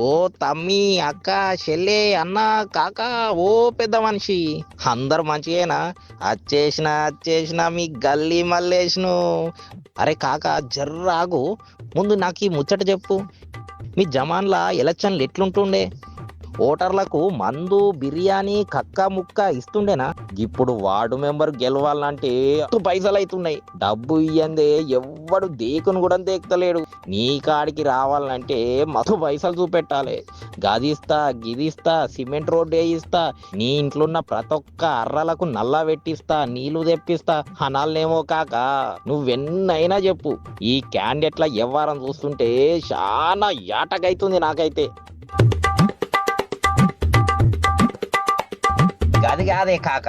ఓ తమ్మి అక్క చెల్లె అన్న కాక ఓ పెద్ద మనిషి అందరు మంచిగేనా? వచ్చేసిన మీ గల్లీ మల్లేష్ను. అరే కాక జర్రాగు, ముందు నాకు ఈ ముచ్చట చెప్పు. మీ జమాన్లా ఎలక్షన్లు ఎట్లుంటుండే? ఓటర్లకు మందు బిర్యానీ కక్క ముక్క ఇస్తుండేనా? ఇప్పుడు వార్డు మెంబర్ గెలవాలంటే పైసలు అవుతున్నాయి. డబ్బు ఇయ్యందే ఎవ్వడు దేకును కూడా దేకుతలేడు. నీ కాడికి రావాలంటే మస్తు పైసలు చూపెట్టాలి. గదిస్తా గిదిస్తా సిమెంట్ రోడ్డు వేయిస్తా, నీ ఇంట్లో ఉన్న ప్రతి ఒక్క అర్రలకు నల్లా పెట్టిస్తా, నీళ్లు తెప్పిస్తా అనాలనేమో కాక నువ్వెన్నైనా చెప్పు. ఈ క్యాండిడేట్ల వ్యవహారం చూస్తుంటే చాలా యాటకైతుంది నాకైతే. గది కాదే కాక,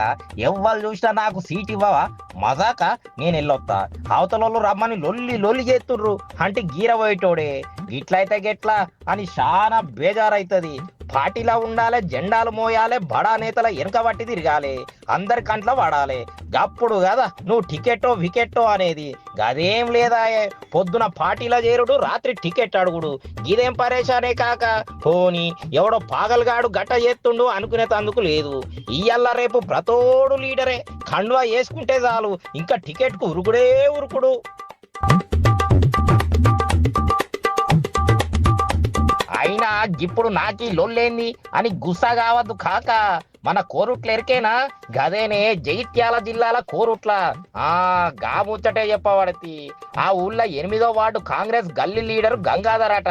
ఎవ్వరు చూసినా నాకు సీట్ ఇవ్వవా? మజాక నేను వెళ్ళొత్తా, అవతలోళ్ళు రమ్మని లొల్లి లొల్లి చేస్తుర్రు అంటే గీర పోయేటోడే. గిట్లయితే గెట్లా అని చాలా బేజారైతుంది. పార్టీలా ఉండాలి, జెండాలు మోయాలి, బడా నేతల వెనక బట్టి తిరగాలి, అందరి కంట్లో పడాలి. గప్పుడు కదా నువ్వు టికెట్టో వికెట్టో అనేది. గదేం లేదా, పొద్దున పార్టీలో చేరుడు, రాత్రి టికెట్ అడుగుడు. గిదేం పరేషానే కాక. పోని ఎవడో పాగల్గాడు గట్ట చేస్తుండు అనుకునేటందుకు లేదు. ఇయ్యల్ల రేపు ప్రతోడు లీడరే, కండువా వేసుకుంటే చాలు ఇంకా టికెట్ కు ఉరుకుడే ఉరుకుడు. అయినా ఇప్పుడు నాకీ లొల్లేంది అని గుస్సా కావద్దు కాక. మన కోరుట్ల ఎరికేనా? గదేనే జగిత్యాల జిల్లాల కోరుట్ల. గా ముచ్చటే చెప్పబడతి. ఆ ఊళ్ళో 8వ వార్డు కాంగ్రెస్ గల్లీ లీడర్ గంగాధర్ అట.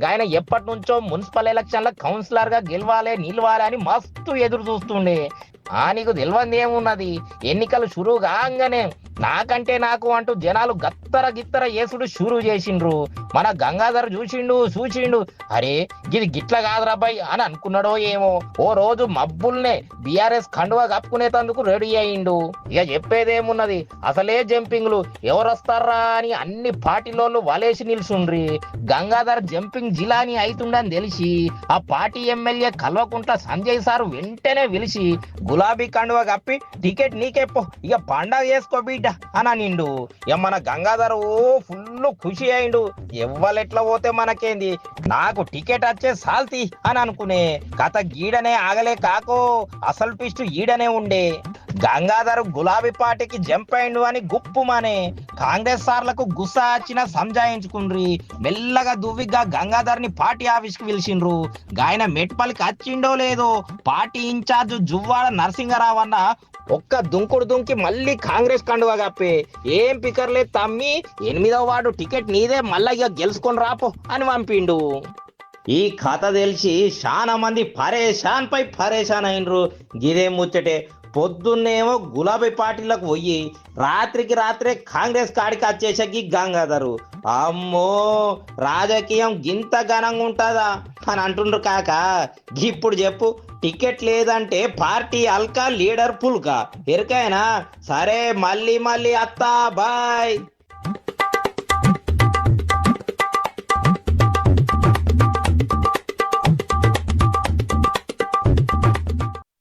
ఆయన ఎప్పటి నుంచో మున్సిపల్ ఎలక్షన్ల కౌన్సిలర్ గా గెలవాలి నిలవాలి అని మస్తు ఎదురు చూస్తుండే. నీకు తెలియంది ఏమున్నది, ఎన్నికలు షురు కాగానే నాకంటే నాకు అంటూ జనాలు గత్తర గిత్తర ఏసుడు షురు చేసిండ్రు. మన గంగాధర్ చూసిండు అరే గిది గిట్ల కాదురాబాయ్ అని అనుకున్నాడో ఏమో. ఓ రోజు మబ్బుల్నే బీఆర్ఎస్ కండువా కప్పుకునేటందుకు రెడీ అయిండు. ఇక చెప్పేదేమున్నది, అసలే జంపింగ్లు ఎవరొస్తారా అని అన్ని పార్టీలోళ్ళు వలేసి నిల్చుండ్రి. గంగాధర్ జంపింగ్ జిలాని అవుతుండని తెలిసి ఆ party MLA Kalvakuntla Sanjay sir వెంటనే పిలిచి గులాబీ కండువా కప్పి టికెట్ నీకెప్పో, ఇక పండగ చేసుకో బిడ్డ అని అనిండు. ఇక మన గంగాధర్ ఫుల్ ఖుషి అయిండు. ఎవ్వలెట్లా పోతే మనకేంది, నాకు టికెట్ వచ్చే సాల్తి అని అనుకునే కథ గీడనే ఆగలే కాకో. అసలు ట్విస్ట్ ఈడనే ఉండే. గంగాధర్ గులాబీ పార్టీకి జంప్ అయిండు అని గుప్పుమనే కాంగ్రెస్ సార్లకు గుస్సా వచ్చిన సంజాయించుకుండ్రి. మెల్లగా దువ్విగా గంగాధర్ ని పార్టీ ఆఫీస్ కి పిలిచిండ్రు. గాయన మెట్పల్లికి వచ్చిండో లేదో పార్టీ ఇన్ఛార్జ్ జువ్వాడ నరసింగరావు అన్న ఒక్క దుంకుడు దుంకి మళ్ళీ కాంగ్రెస్ కండువా కప్పే, ఏం పికర్లేదు తమ్మి, 8వ వార్డు టికెట్ నీదే, మళ్ళా ఇక గెలుచుకొని రాపో అని పంపిండు. ఈ కథ తెలిసి చాలా మంది పరేషాన్ పై పరేషాన్ అయినరు. గిదేం ముచ్చటే, పొద్దున్నేమో గులాబీ పార్టీలకు పోయి రాత్రికి రాత్రే కాంగ్రెస్ కాడికి వచ్చేసరికి గంగాధరు అమ్మో రాజకీయం గింత ఘనంగా ఉంటుందా అని అంటుండ్రు కాక. ఇప్పుడు చెప్పు, టికెట్ లేదంటే పార్టీ అల్కా లీడర్ పుల్కా ఎరికైనా? సరే మళ్ళీ అత్తా బాయ్.